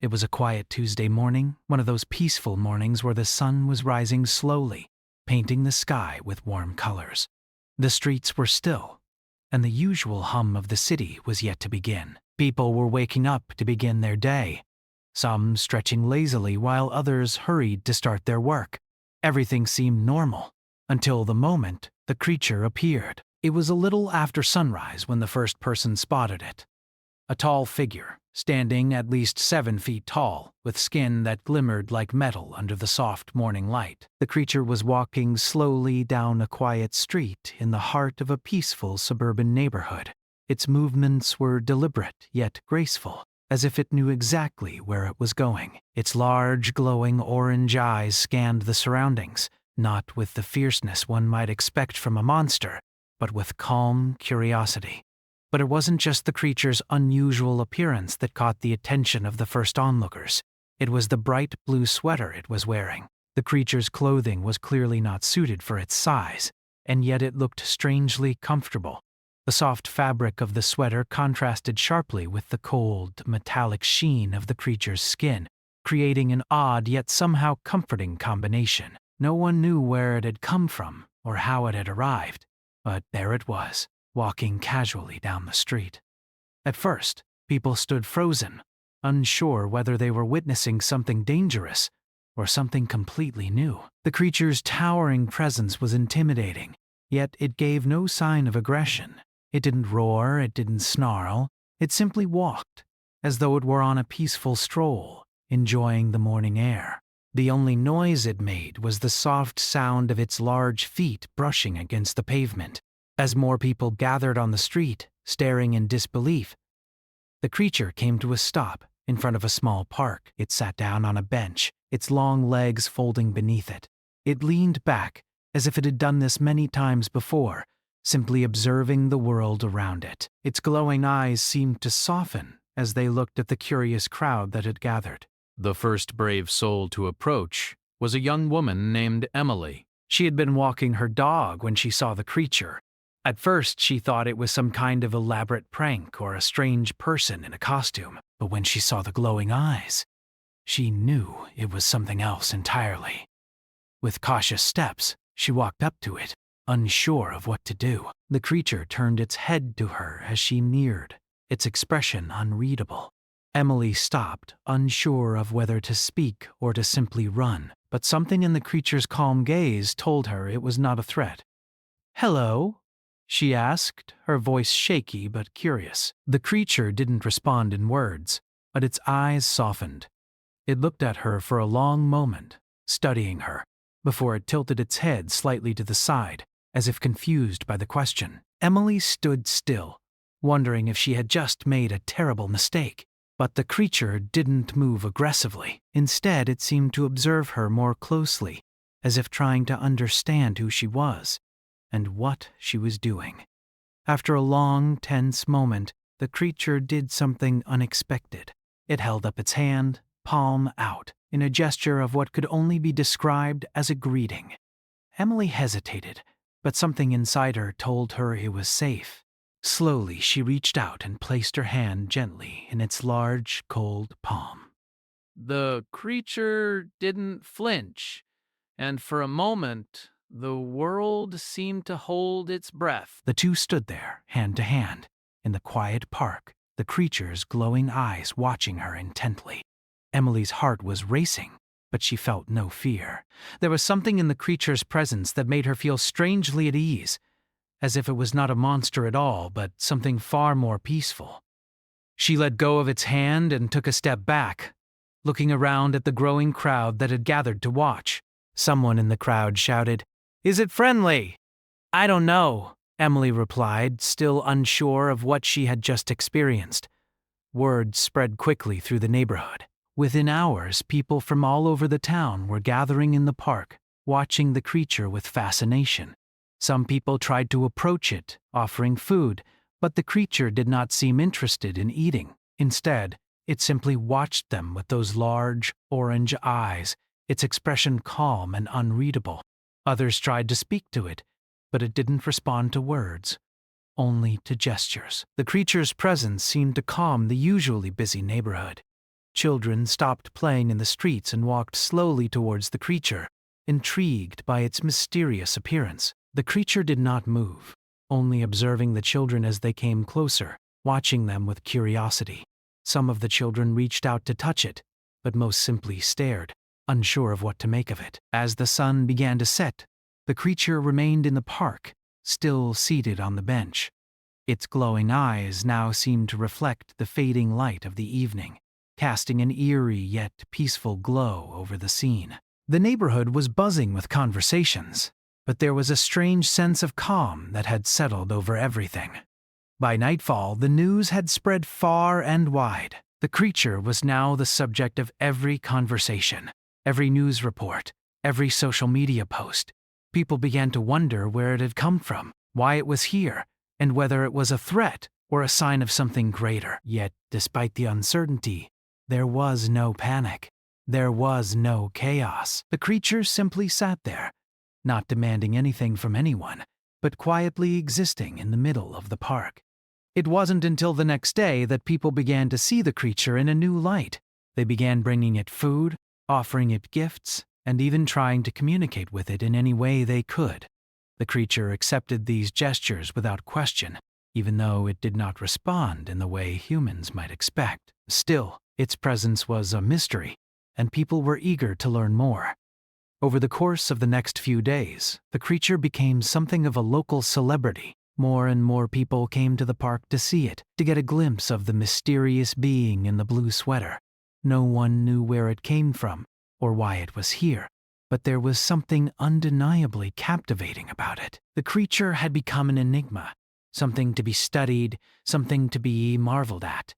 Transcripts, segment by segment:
It was a quiet Tuesday morning, one of those peaceful mornings where the sun was rising slowly, painting the sky with warm colors. The streets were still, and the usual hum of the city was yet to begin. People were waking up to begin their day, some stretching lazily while others hurried to start their work. Everything seemed normal, until the moment the creature appeared. It was a little after sunrise when the first person spotted it. A tall figure, standing at least 7 feet tall, with skin that glimmered like metal under the soft morning light. The creature was walking slowly down a quiet street in the heart of a peaceful suburban neighborhood. Its movements were deliberate yet graceful, as if it knew exactly where it was going. Its large, glowing orange eyes scanned the surroundings, not with the fierceness one might expect from a monster, but with calm curiosity. But it wasn't just the creature's unusual appearance that caught the attention of the first onlookers. It was the bright blue sweater it was wearing. The creature's clothing was clearly not suited for its size, and yet it looked strangely comfortable. The soft fabric of the sweater contrasted sharply with the cold, metallic sheen of the creature's skin, creating an odd yet somehow comforting combination. No one knew where it had come from or how it had arrived, but there it was, walking casually down the street. At first, people stood frozen, unsure whether they were witnessing something dangerous or something completely new. The creature's towering presence was intimidating, yet it gave no sign of aggression. It didn't roar, it didn't snarl, it simply walked, as though it were on a peaceful stroll, enjoying the morning air. The only noise it made was the soft sound of its large feet brushing against the pavement. As more people gathered on the street, staring in disbelief, the creature came to a stop in front of a small park. It sat down on a bench, its long legs folding beneath it. It leaned back, as if it had done this many times before, simply observing the world around it. Its glowing eyes seemed to soften as they looked at the curious crowd that had gathered. The first brave soul to approach was a young woman named Emily. She had been walking her dog when she saw the creature. At first, she thought it was some kind of elaborate prank or a strange person in a costume, but when she saw the glowing eyes, she knew it was something else entirely. With cautious steps, she walked up to it, unsure of what to do. The creature turned its head to her as she neared, its expression unreadable. Emily stopped, unsure of whether to speak or to simply run, but something in the creature's calm gaze told her it was not a threat. "Hello?" she asked, her voice shaky but curious. The creature didn't respond in words, but its eyes softened. It looked at her for a long moment, studying her, before it tilted its head slightly to the side, as if confused by the question. Emily stood still, wondering if she had just made a terrible mistake. But the creature didn't move aggressively. Instead, it seemed to observe her more closely, as if trying to understand who she was and what she was doing. After a long, tense moment, the creature did something unexpected. It held up its hand, palm out, in a gesture of what could only be described as a greeting. Emily hesitated, but something inside her told her it was safe. Slowly, she reached out and placed her hand gently in its large, cold palm. The creature didn't flinch, and for a moment, the world seemed to hold its breath. The two stood there, hand to hand, in the quiet park, the creature's glowing eyes watching her intently. Emily's heart was racing, but she felt no fear. There was something in the creature's presence that made her feel strangely at ease, as if it was not a monster at all, but something far more peaceful. She let go of its hand and took a step back, looking around at the growing crowd that had gathered to watch. Someone in the crowd shouted, "Is it friendly?" "I don't know," Emily replied, still unsure of what she had just experienced. Word spread quickly through the neighborhood. Within hours, people from all over the town were gathering in the park, watching the creature with fascination. Some people tried to approach it, offering food, but the creature did not seem interested in eating. Instead, it simply watched them with those large, orange eyes, its expression calm and unreadable. Others tried to speak to it, but it didn't respond to words, only to gestures. The creature's presence seemed to calm the usually busy neighborhood. Children stopped playing in the streets and walked slowly towards the creature, intrigued by its mysterious appearance. The creature did not move, only observing the children as they came closer, watching them with curiosity. Some of the children reached out to touch it, but most simply stared, unsure of what to make of it. As the sun began to set, the creature remained in the park, still seated on the bench. Its glowing eyes now seemed to reflect the fading light of the evening, casting an eerie yet peaceful glow over the scene. The neighborhood was buzzing with conversations, but there was a strange sense of calm that had settled over everything. By nightfall, the news had spread far and wide. The creature was now the subject of every conversation, every news report, every social media post. People began to wonder where it had come from, why it was here, and whether it was a threat or a sign of something greater. Yet, despite the uncertainty, there was no panic. There was no chaos. The creature simply sat there, not demanding anything from anyone, but quietly existing in the middle of the park. It wasn't until the next day that people began to see the creature in a new light. They began bringing it food, offering it gifts, and even trying to communicate with it in any way they could. The creature accepted these gestures without question, even though it did not respond in the way humans might expect. Still, its presence was a mystery, and people were eager to learn more. Over the course of the next few days, the creature became something of a local celebrity. More and more people came to the park to see it, to get a glimpse of the mysterious being in the blue sweater. No one knew where it came from or why it was here, but there was something undeniably captivating about it. The creature had become an enigma, something to be studied, something to be marveled at.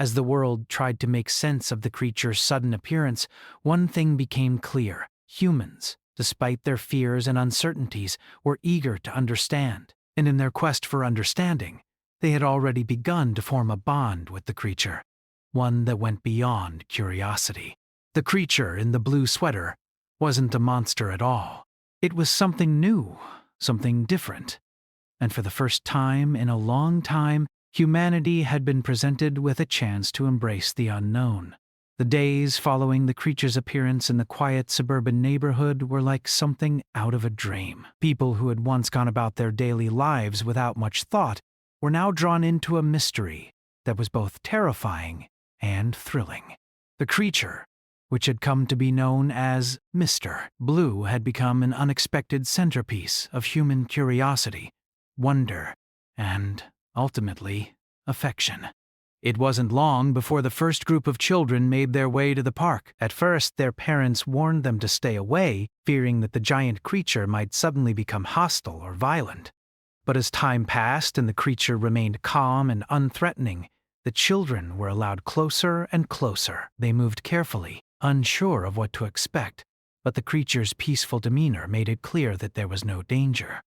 As the world tried to make sense of the creature's sudden appearance, one thing became clear. Humans, despite their fears and uncertainties, were eager to understand. And in their quest for understanding, they had already begun to form a bond with the creature, one that went beyond curiosity. The creature in the blue sweater wasn't a monster at all. It was something new, something different. And for the first time in a long time, humanity had been presented with a chance to embrace the unknown. The days following the creature's appearance in the quiet suburban neighborhood were like something out of a dream. People who had once gone about their daily lives without much thought were now drawn into a mystery that was both terrifying and thrilling. The creature, which had come to be known as Mr. Blue, had become an unexpected centerpiece of human curiosity, wonder, and, ultimately, affection. It wasn't long before the first group of children made their way to the park. At first, their parents warned them to stay away, fearing that the giant creature might suddenly become hostile or violent. But as time passed and the creature remained calm and unthreatening, the children were allowed closer and closer. They moved carefully, unsure of what to expect, but the creature's peaceful demeanor made it clear that there was no danger.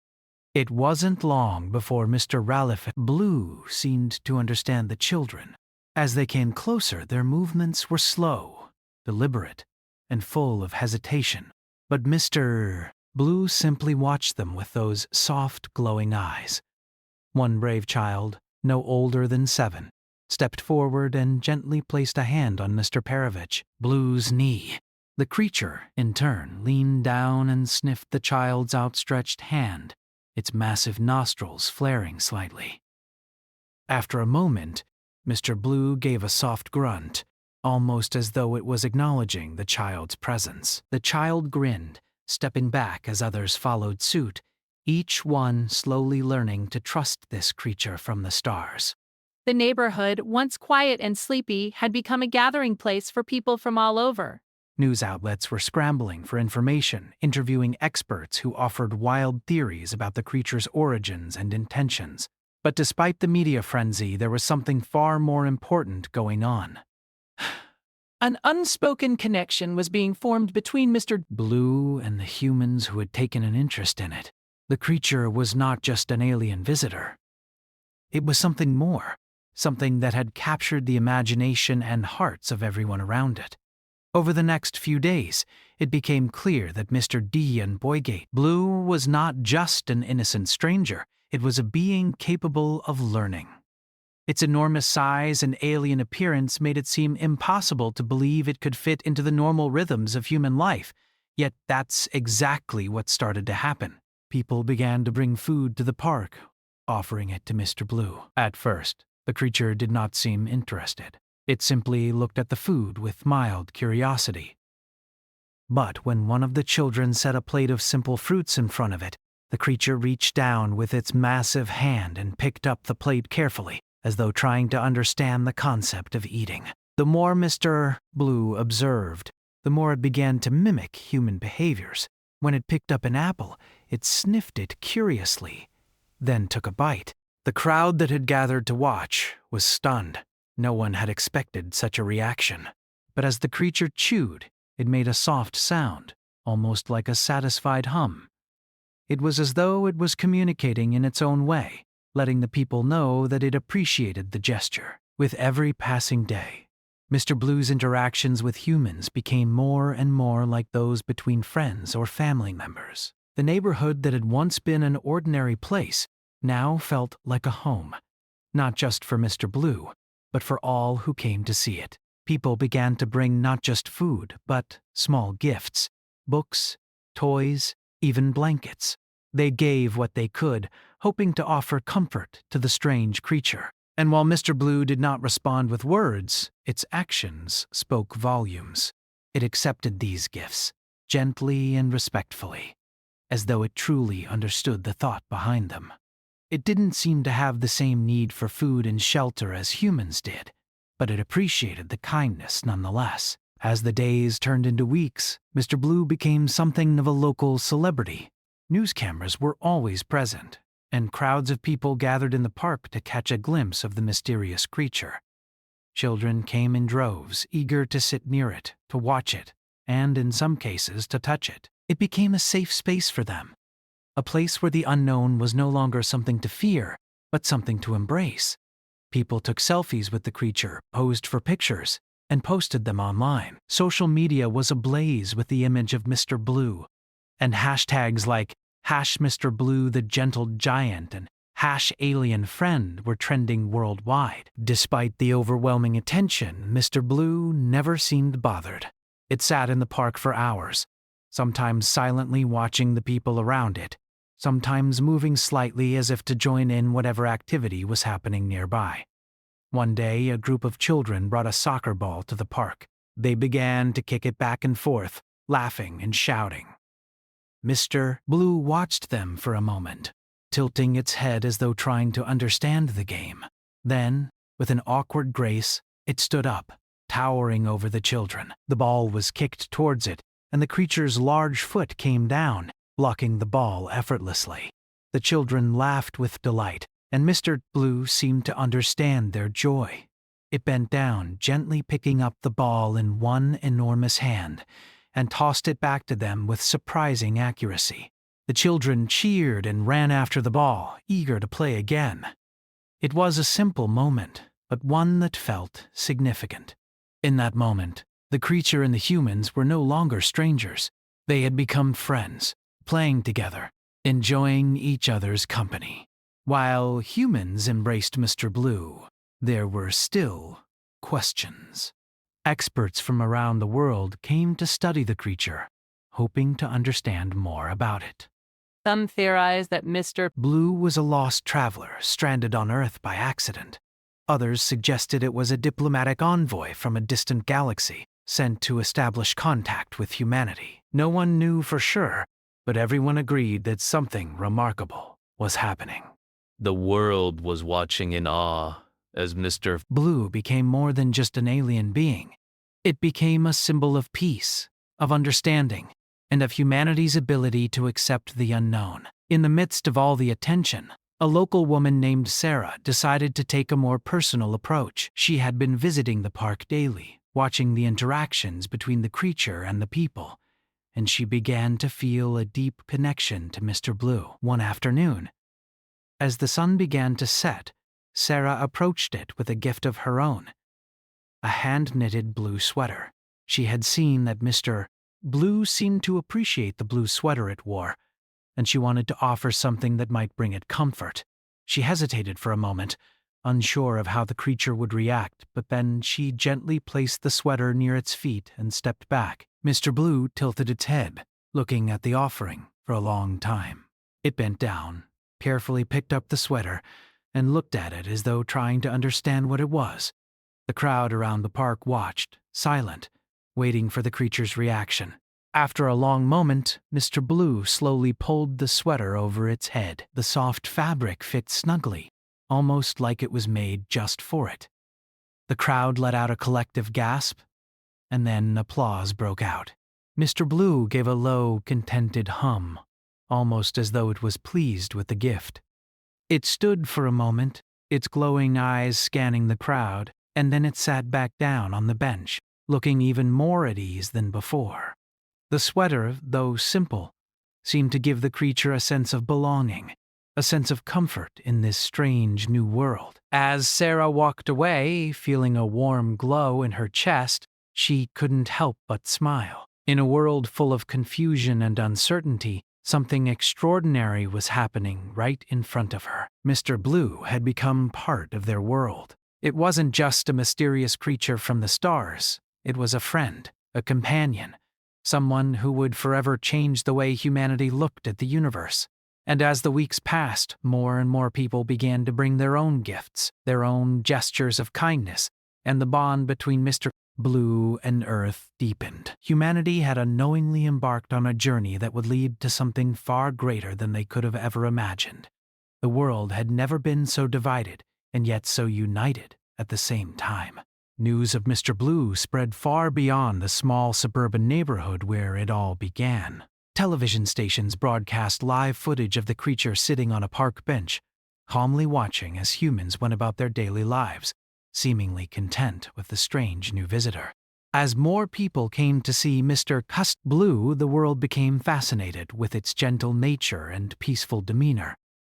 It wasn't long before Mr. HFY Blue seemed to understand the children. As they came closer, their movements were slow, deliberate, and full of hesitation. But Mr. Blue simply watched them with those soft, glowing eyes. One brave child, no older than 7, stepped forward and gently placed a hand on Mr. Perovich Blue's knee. The creature, in turn, leaned down and sniffed the child's outstretched hand, its massive nostrils flaring slightly. After a moment, Mr. Blue gave a soft grunt, almost as though it was acknowledging the child's presence. The child grinned, stepping back as others followed suit, each one slowly learning to trust this creature from the stars. The neighborhood, once quiet and sleepy, had become a gathering place for people from all over. News outlets were scrambling for information, interviewing experts who offered wild theories about the creature's origins and intentions. But despite the media frenzy, there was something far more important going on. An unspoken connection was being formed between Mr. Blue and the humans who had taken an interest in it. The creature was not just an alien visitor. It was something more, something that had captured the imagination and hearts of everyone around it. Over the next few days, it became clear that Mr. D and Boygate Blue was not just an innocent stranger, it was a being capable of learning. Its enormous size and alien appearance made it seem impossible to believe it could fit into the normal rhythms of human life. Yet that's exactly what started to happen. People began to bring food to the park, offering it to Mr. Blue. At first, the creature did not seem interested. It simply looked at the food with mild curiosity. But when one of the children set a plate of simple fruits in front of it, the creature reached down with its massive hand and picked up the plate carefully, as though trying to understand the concept of eating. The more Mr. Blue observed, the more it began to mimic human behaviors. When it picked up an apple, it sniffed it curiously, then took a bite. The crowd that had gathered to watch was stunned. No one had expected such a reaction. But as the creature chewed, it made a soft sound, almost like a satisfied hum. It was as though it was communicating in its own way, letting the people know that it appreciated the gesture. With every passing day, Mr. Blue's interactions with humans became more and more like those between friends or family members. The neighborhood that had once been an ordinary place now felt like a home, not just for Mr. Blue, but for all who came to see it. People began to bring not just food, but small gifts, books, toys, even blankets. They gave what they could, hoping to offer comfort to the strange creature. And while Mr. Blue did not respond with words, its actions spoke volumes. It accepted these gifts, gently and respectfully, as though it truly understood the thought behind them. It didn't seem to have the same need for food and shelter as humans did, but it appreciated the kindness nonetheless. As the days turned into weeks, Mr. Blue became something of a local celebrity. News cameras were always present, and crowds of people gathered in the park to catch a glimpse of the mysterious creature. Children came in droves, eager to sit near it, to watch it, and in some cases to touch it. It became a safe space for them, a place where the unknown was no longer something to fear, but something to embrace. People took selfies with the creature, posed for pictures, and posted them online. Social media was ablaze with the image of Mr. Blue, and hashtags like #Mr. Blue the Gentle Giant and #Alien Friend were trending worldwide. Despite the overwhelming attention, Mr. Blue never seemed bothered. It sat in the park for hours, sometimes silently watching the people around it, sometimes moving slightly as if to join in whatever activity was happening nearby. One day, a group of children brought a soccer ball to the park. They began to kick it back and forth, laughing and shouting. Mr. Blue watched them for a moment, tilting its head as though trying to understand the game. Then, with an awkward grace, it stood up, towering over the children. The ball was kicked towards it, and the creature's large foot came down, blocking the ball effortlessly. The children laughed with delight, and Mr. Blue seemed to understand their joy. It bent down, gently picking up the ball in one enormous hand, and tossed it back to them with surprising accuracy. The children cheered and ran after the ball, eager to play again. It was a simple moment, but one that felt significant. In that moment, the creature and the humans were no longer strangers. They had become friends, playing together, enjoying each other's company. While humans embraced Mr. Blue, there were still questions. Experts from around the world came to study the creature, hoping to understand more about it. Some theorize that Mr. Blue was a lost traveler stranded on Earth by accident. Others suggested it was a diplomatic envoy from a distant galaxy, sent to establish contact with humanity. No one knew for sure, but everyone agreed that something remarkable was happening. The world was watching in awe as Mr. Blue became more than just an alien being. It became a symbol of peace, of understanding, and of humanity's ability to accept the unknown. In the midst of all the attention, a local woman named Sarah decided to take a more personal approach. She had been visiting the park daily, watching the interactions between the creature and the people, and she began to feel a deep connection to Mr. Blue. One afternoon, as the sun began to set, Sarah approached it with a gift of her own, a hand-knitted blue sweater. She had seen that Mr. Blue seemed to appreciate the blue sweater it wore, and she wanted to offer something that might bring it comfort. She hesitated for a moment, unsure of how the creature would react, but then she gently placed the sweater near its feet and stepped back. Mr. Blue tilted its head, looking at the offering for a long time. It bent down, carefully picked up the sweater, and looked at it as though trying to understand what it was. The crowd around the park watched, silent, waiting for the creature's reaction. After a long moment, Mr. Blue slowly pulled the sweater over its head. The soft fabric fit snugly, almost like it was made just for it. The crowd let out a collective gasp, and then applause broke out. Mr. Blue gave a low, contented hum, almost as though it was pleased with the gift. It stood for a moment, its glowing eyes scanning the crowd, and then it sat back down on the bench, looking even more at ease than before. The sweater, though simple, seemed to give the creature a sense of belonging, a sense of comfort in this strange new world. As Sarah walked away, feeling a warm glow in her chest, she couldn't help but smile. In a world full of confusion and uncertainty, something extraordinary was happening right in front of her. Mr. Blue had become part of their world. It wasn't just a mysterious creature from the stars. It was a friend, a companion, someone who would forever change the way humanity looked at the universe. And as the weeks passed, more and more people began to bring their own gifts, their own gestures of kindness, and the bond between Mr. Blue and Earth deepened. Humanity had unknowingly embarked on a journey that would lead to something far greater than they could have ever imagined. The world had never been so divided, and yet so united at the same time. News of Mr. Blue spread far beyond the small suburban neighborhood where it all began. Television stations broadcast live footage of the creature sitting on a park bench, calmly watching as humans went about their daily lives, seemingly content with the strange new visitor. As more people came to see Mr. Blue, the world became fascinated with its gentle nature and peaceful demeanor.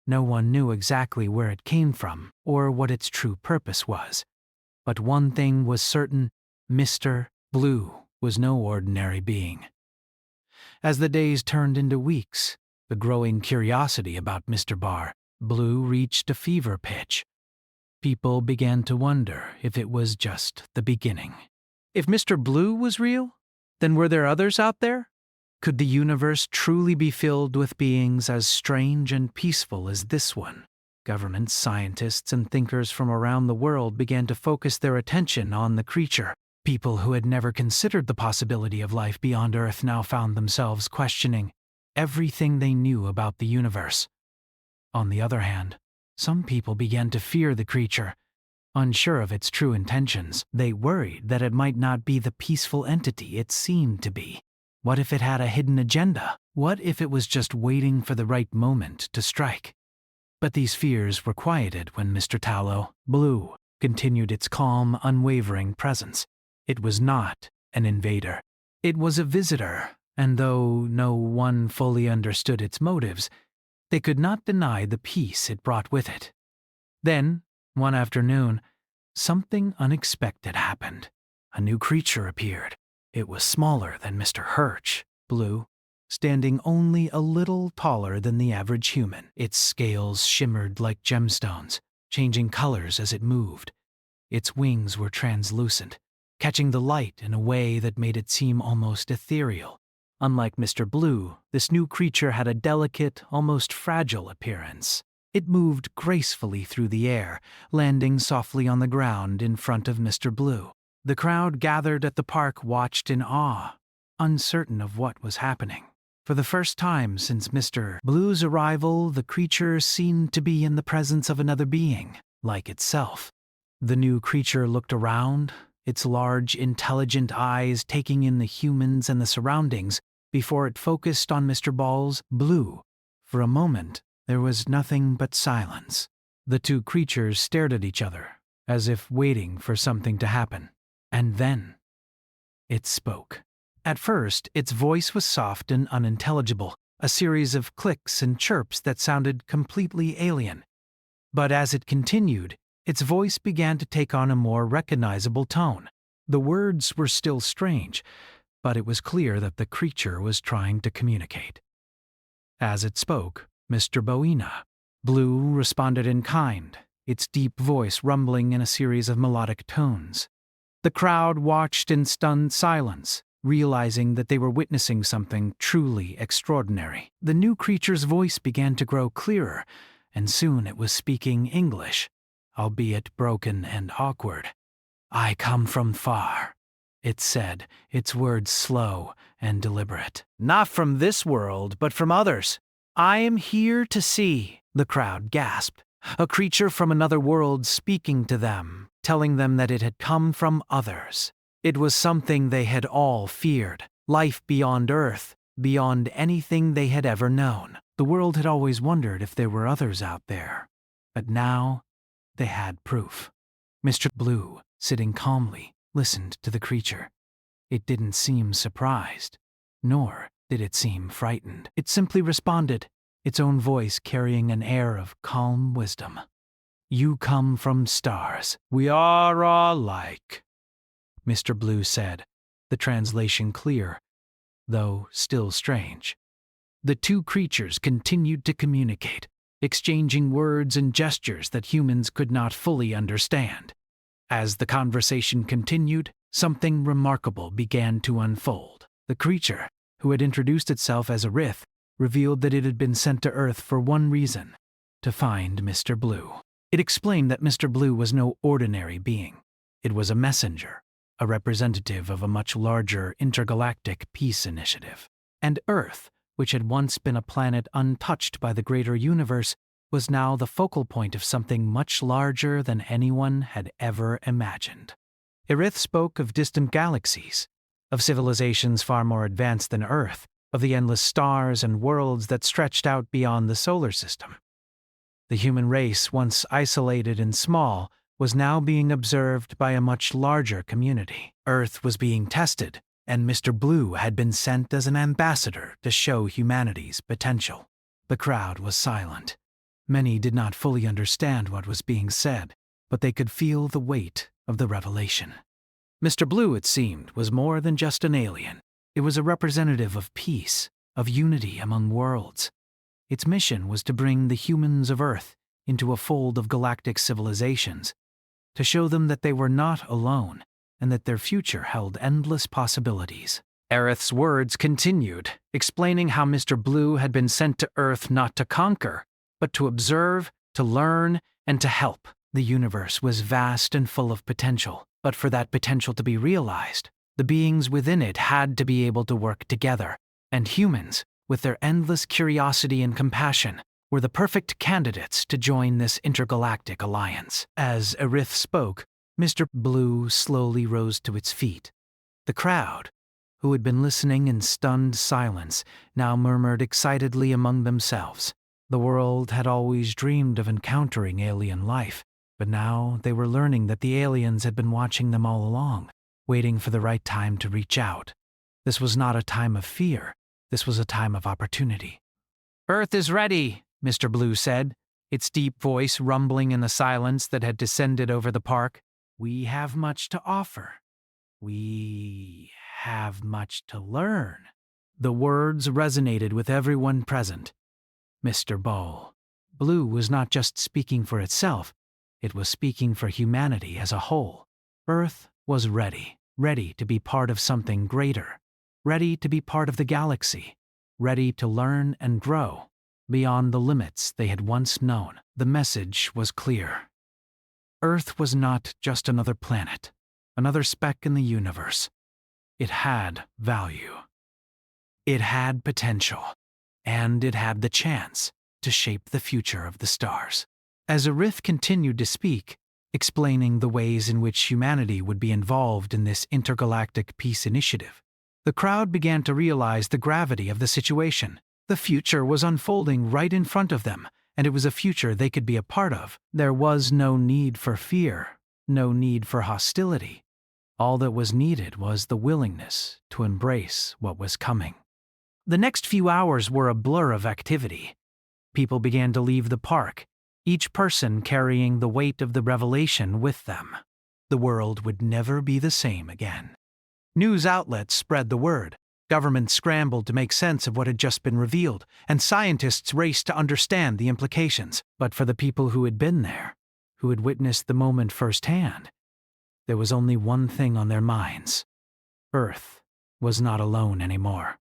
No one knew exactly where it came from or what its true purpose was. But one thing was certain: Mr. Blue was no ordinary being. As the days turned into weeks, the growing curiosity about Mr. Blue reached a fever pitch. People began to wonder if it was just the beginning. If Mr. Blue was real, then were there others out there? Could the universe truly be filled with beings as strange and peaceful as this one? Governments, scientists, and thinkers from around the world began to focus their attention on the creature. People who had never considered the possibility of life beyond Earth now found themselves questioning everything they knew about the universe. On the other hand, some people began to fear the creature. Unsure of its true intentions, they worried that it might not be the peaceful entity it seemed to be. What if it had a hidden agenda? What if it was just waiting for the right moment to strike? But these fears were quieted when Mr. Blue continued its calm, unwavering presence. It was not an invader. It was a visitor, and though no one fully understood its motives, they could not deny the peace it brought with it. Then, one afternoon, something unexpected happened. A new creature appeared. It was smaller than Mr. Blue, standing only a little taller than the average human. Its scales shimmered like gemstones, changing colors as it moved. Its wings were translucent, catching the light in a way that made it seem almost ethereal. Unlike Mr. Blue, this new creature had a delicate, almost fragile appearance. It moved gracefully through the air, landing softly on the ground in front of Mr. Blue. The crowd gathered at the park watched in awe, uncertain of what was happening. For the first time since Mr. Blue's arrival, the creature seemed to be in the presence of another being, like itself. The new creature looked around, its large, intelligent eyes taking in the humans and the surroundings before it focused on Mr. Blue. For a moment, there was nothing but silence. The two creatures stared at each other, as if waiting for something to happen. And then, it spoke. At first, its voice was soft and unintelligible, a series of clicks and chirps that sounded completely alien. But as it continued, its voice began to take on a more recognizable tone. The words were still strange, but it was clear that the creature was trying to communicate. As it spoke, Mr. Blue responded in kind, its deep voice rumbling in a series of melodic tones. The crowd watched in stunned silence, realizing that they were witnessing something truly extraordinary. The new creature's voice began to grow clearer, and soon it was speaking English, albeit broken and awkward. "I come from far," it said, its words slow and deliberate. "Not from this world, but from others. I am here to see," the crowd gasped. A creature from another world speaking to them, telling them that it had come from others. It was something they had all feared, life beyond Earth, beyond anything they had ever known. The world had always wondered if there were others out there, but now they had proof. Mr. Blue, sitting calmly, listened to the creature. It didn't seem surprised, nor did it seem frightened. It simply responded, its own voice carrying an air of calm wisdom. "You come from stars. We are all alike," Mr. Blue said, the translation clear, though still strange. The two creatures continued to communicate, exchanging words and gestures that humans could not fully understand. As the conversation continued, something remarkable began to unfold. The creature, who had introduced itself as a Rith, revealed that it had been sent to Earth for one reason: to find Mr. Blue. It explained that Mr. Blue was no ordinary being. It was a messenger, a representative of a much larger intergalactic peace initiative. And Earth, which had once been a planet untouched by the greater universe, was now the focal point of something much larger than anyone had ever imagined. Erith spoke of distant galaxies, of civilizations far more advanced than Earth, of the endless stars and worlds that stretched out beyond the solar system. The human race, once isolated and small, was now being observed by a much larger community. Earth was being tested, and Mr. Blue had been sent as an ambassador to show humanity's potential. The crowd was silent. Many did not fully understand what was being said, but they could feel the weight of the revelation. Mr. Blue, it seemed, was more than just an alien. It was a representative of peace, of unity among worlds. Its mission was to bring the humans of Earth into a fold of galactic civilizations, to show them that they were not alone and that their future held endless possibilities. Aerith's words continued, explaining how Mr. Blue had been sent to Earth not to conquer, but to observe, to learn, and to help. The universe was vast and full of potential, but for that potential to be realized, the beings within it had to be able to work together, and humans, with their endless curiosity and compassion, were the perfect candidates to join this intergalactic alliance. As Erith spoke, Mr. Blue slowly rose to its feet. The crowd, who had been listening in stunned silence, now murmured excitedly among themselves. The world had always dreamed of encountering alien life, but now they were learning that the aliens had been watching them all along, waiting for the right time to reach out. This was not a time of fear. This was a time of opportunity. "Earth is ready," Mr. Blue said, its deep voice rumbling in the silence that had descended over the park. "We have much to offer. We have much to learn." The words resonated with everyone present. Mr. Blue was not just speaking for itself, it was speaking for humanity as a whole. Earth was ready to be part of something greater, ready to be part of the galaxy, ready to learn and grow beyond the limits they had once known. The message was clear. Earth was not just another planet, another speck in the universe. It had value. It had potential. And it had the chance to shape the future of the stars. As Erith continued to speak, explaining the ways in which humanity would be involved in this intergalactic peace initiative, the crowd began to realize the gravity of the situation. The future was unfolding right in front of them, and it was a future they could be a part of. There was no need for fear, no need for hostility. All that was needed was the willingness to embrace what was coming. The next few hours were a blur of activity. People began to leave the park, each person carrying the weight of the revelation with them. The world would never be the same again. News outlets spread the word. Governments scrambled to make sense of what had just been revealed, and scientists raced to understand the implications. But for the people who had been there, who had witnessed the moment firsthand, there was only one thing on their minds. Earth was not alone anymore.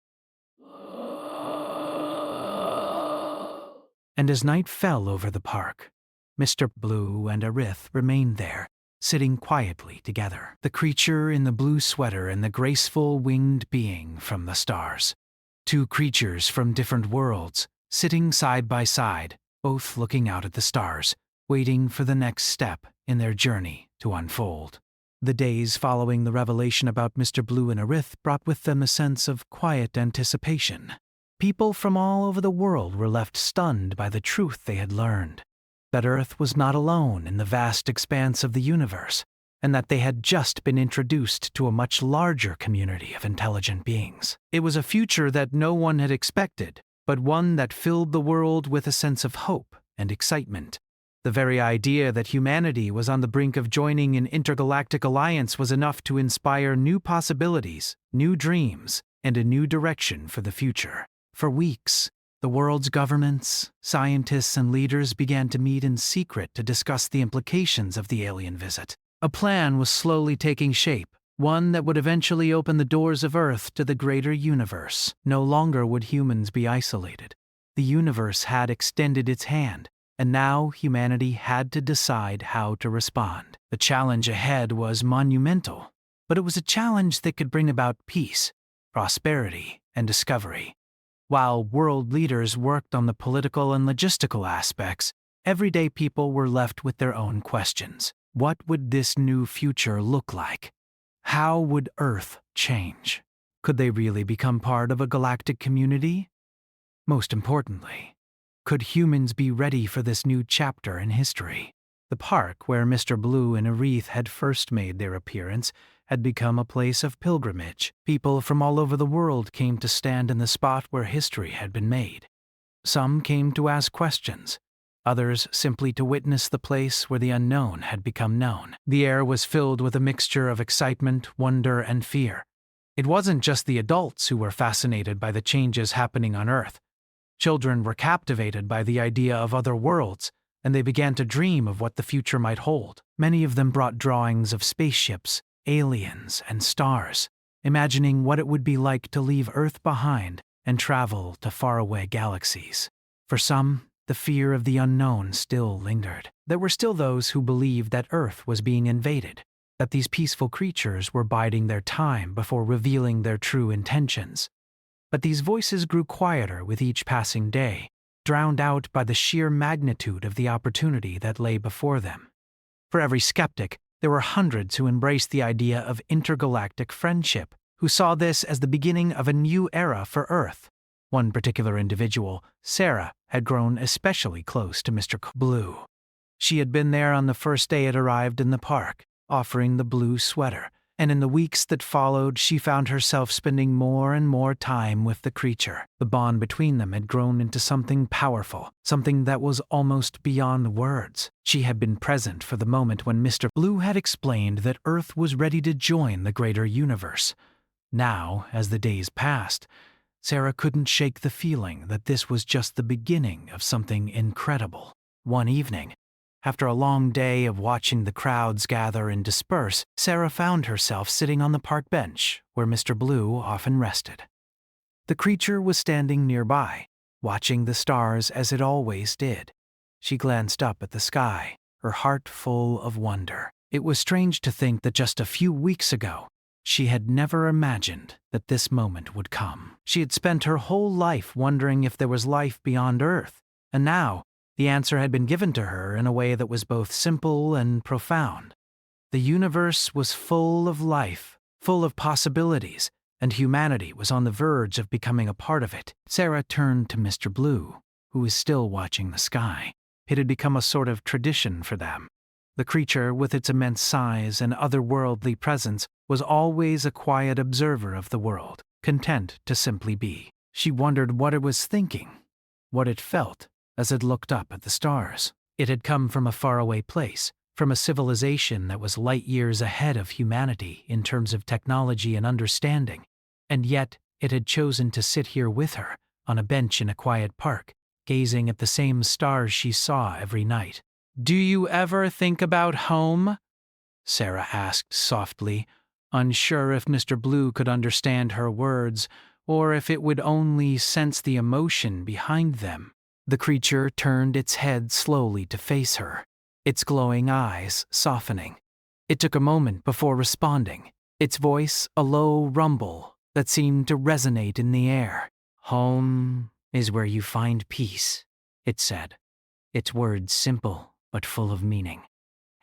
And as night fell over the park, Mr. Blue and Aerith remained there, sitting quietly together, the creature in the blue sweater and the graceful winged being from the stars. Two creatures from different worlds, sitting side by side, both looking out at the stars, waiting for the next step in their journey to unfold. The days following the revelation about Mr. Blue and Aerith brought with them a sense of quiet anticipation. People from all over the world were left stunned by the truth they had learned, that Earth was not alone in the vast expanse of the universe, and that they had just been introduced to a much larger community of intelligent beings. It was a future that no one had expected, but one that filled the world with a sense of hope and excitement. The very idea that humanity was on the brink of joining an intergalactic alliance was enough to inspire new possibilities, new dreams, and a new direction for the future. For weeks, the world's governments, scientists, and leaders began to meet in secret to discuss the implications of the alien visit. A plan was slowly taking shape, one that would eventually open the doors of Earth to the greater universe. No longer would humans be isolated. The universe had extended its hand, and now humanity had to decide how to respond. The challenge ahead was monumental, but it was a challenge that could bring about peace, prosperity, and discovery. While world leaders worked on the political and logistical aspects, everyday people were left with their own questions. What would this new future look like? How would Earth change? Could they really become part of a galactic community? Most importantly, could humans be ready for this new chapter in history? The park where Mr. Blue and Aerith had first made their appearance had become a place of pilgrimage. People from all over the world came to stand in the spot where history had been made. Some came to ask questions, others simply to witness the place where the unknown had become known. The air was filled with a mixture of excitement, wonder, and fear. It wasn't just the adults who were fascinated by the changes happening on Earth. Children were captivated by the idea of other worlds, and they began to dream of what the future might hold. Many of them brought drawings of spaceships, aliens, and stars, imagining what it would be like to leave Earth behind and travel to faraway galaxies. For some, the fear of the unknown still lingered. There were still those who believed that Earth was being invaded, that these peaceful creatures were biding their time before revealing their true intentions. But these voices grew quieter with each passing day, drowned out by the sheer magnitude of the opportunity that lay before them. For every skeptic, there were hundreds who embraced the idea of intergalactic friendship, who saw this as the beginning of a new era for Earth. One particular individual, Sarah, had grown especially close to Mr. Blue. She had been there on the first day it arrived in the park, offering the blue sweater, and in the weeks that followed she found herself spending more and more time with the creature. The bond between them had grown into something powerful, something that was almost beyond words. She had been present for the moment when Mr. Blue had explained that Earth was ready to join the greater universe. Now, as the days passed, Sarah couldn't shake the feeling that this was just the beginning of something incredible. One evening, after a long day of watching the crowds gather and disperse, Sarah found herself sitting on the park bench where Mr. Blue often rested. The creature was standing nearby, watching the stars as it always did. She glanced up at the sky, her heart full of wonder. It was strange to think that just a few weeks ago, she had never imagined that this moment would come. She had spent her whole life wondering if there was life beyond Earth, and now, the answer had been given to her in a way that was both simple and profound. The universe was full of life, full of possibilities, and humanity was on the verge of becoming a part of it. Sarah turned to Mr. Blue, who was still watching the sky. It had become a sort of tradition for them. The creature, with its immense size and otherworldly presence, was always a quiet observer of the world, content to simply be. She wondered what it was thinking, what it felt, as it looked up at the stars. It had come from a faraway place, from a civilization that was light years ahead of humanity in terms of technology and understanding, and yet it had chosen to sit here with her, on a bench in a quiet park, gazing at the same stars she saw every night. Do you ever think about home? Sarah asked softly, unsure if Mr. Blue could understand her words or if it would only sense the emotion behind them. The creature turned its head slowly to face her, its glowing eyes softening. It took a moment before responding, its voice a low rumble that seemed to resonate in the air. Home is where you find peace, it said, its words simple but full of meaning.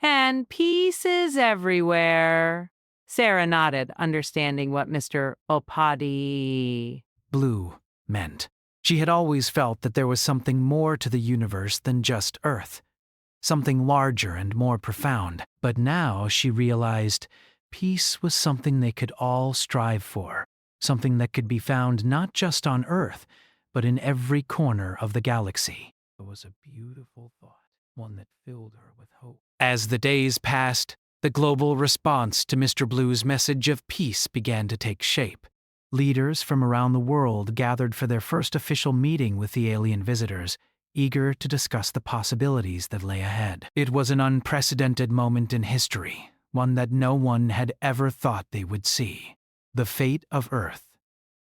And peace is everywhere. Sarah nodded, understanding what Mr. Opadi. Blue meant. She had always felt that there was something more to the universe than just Earth, something larger and more profound. But now she realized peace was something they could all strive for, something that could be found not just on Earth, but in every corner of the galaxy. It was a beautiful thought, one that filled her with hope. As the days passed, the global response to Mr. Blue's message of peace began to take shape. Leaders from around the world gathered for their first official meeting with the alien visitors, eager to discuss the possibilities that lay ahead. It was an unprecedented moment in history, one that no one had ever thought they would see. The fate of Earth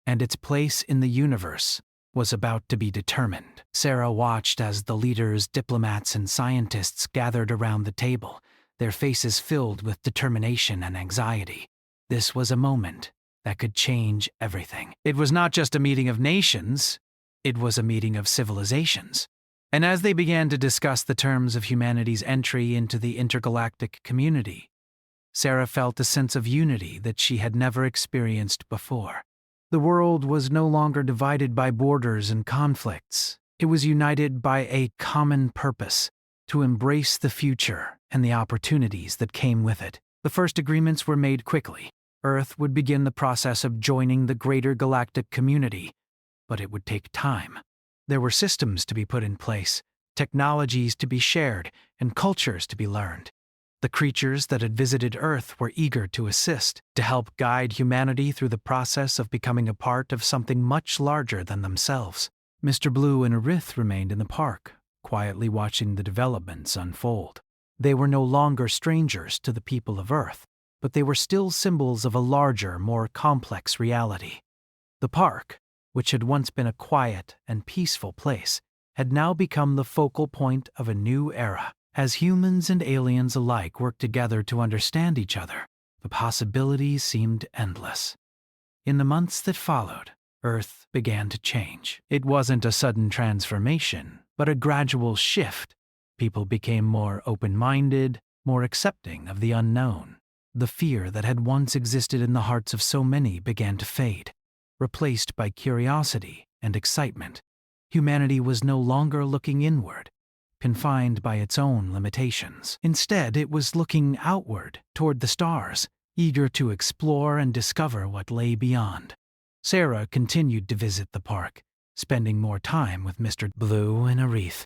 and its place in the universe was about to be determined. Sarah watched as the leaders, diplomats, and scientists gathered around the table, their faces filled with determination and anxiety. This was a moment that could change everything. It was not just a meeting of nations, it was a meeting of civilizations. And as they began to discuss the terms of humanity's entry into the intergalactic community, Sarah felt a sense of unity that she had never experienced before. The world was no longer divided by borders and conflicts. It was united by a common purpose: to embrace the future and the opportunities that came with it. The first agreements were made quickly. Earth would begin the process of joining the greater galactic community, but it would take time. There were systems to be put in place, technologies to be shared, and cultures to be learned. The creatures that had visited Earth were eager to assist, to help guide humanity through the process of becoming a part of something much larger than themselves. Mr. Blue and Arith remained in the park, quietly watching the developments unfold. They were no longer strangers to the people of Earth, but they were still symbols of a larger, more complex reality. The park, which had once been a quiet and peaceful place, had now become the focal point of a new era. As humans and aliens alike worked together to understand each other, the possibilities seemed endless. In the months that followed, Earth began to change. It wasn't a sudden transformation, but a gradual shift. People became more open-minded, more accepting of the unknown. The fear that had once existed in the hearts of so many began to fade, replaced by curiosity and excitement. Humanity was no longer looking inward, confined by its own limitations. Instead, it was looking outward, toward the stars, eager to explore and discover what lay beyond. Sarah continued to visit the park, spending more time with Mr. Blue and Arith.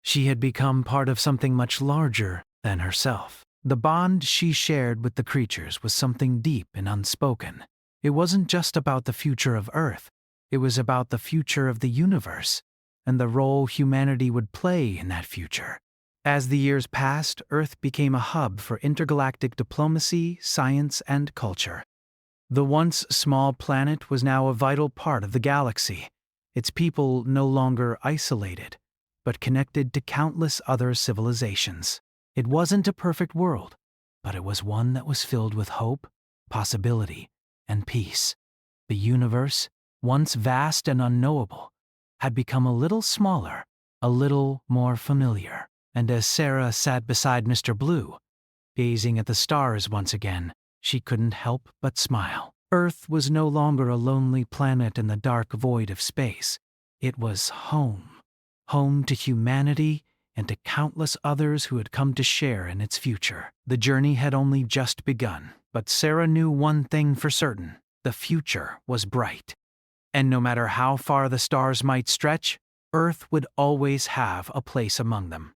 She had become part of something much larger than herself. The bond she shared with the creatures was something deep and unspoken. It wasn't just about the future of Earth, it was about the future of the universe, and the role humanity would play in that future. As the years passed, Earth became a hub for intergalactic diplomacy, science, and culture. The once small planet was now a vital part of the galaxy, its people no longer isolated, but connected to countless other civilizations. It wasn't a perfect world, but it was one that was filled with hope, possibility, and peace. The universe, once vast and unknowable, had become a little smaller, a little more familiar. And as Sarah sat beside Mr. Blue, gazing at the stars once again, she couldn't help but smile. Earth was no longer a lonely planet in the dark void of space. It was home. Home to humanity and to countless others who had come to share in its future. The journey had only just begun, but Sarah knew one thing for certain: the future was bright. And no matter how far the stars might stretch, Earth would always have a place among them.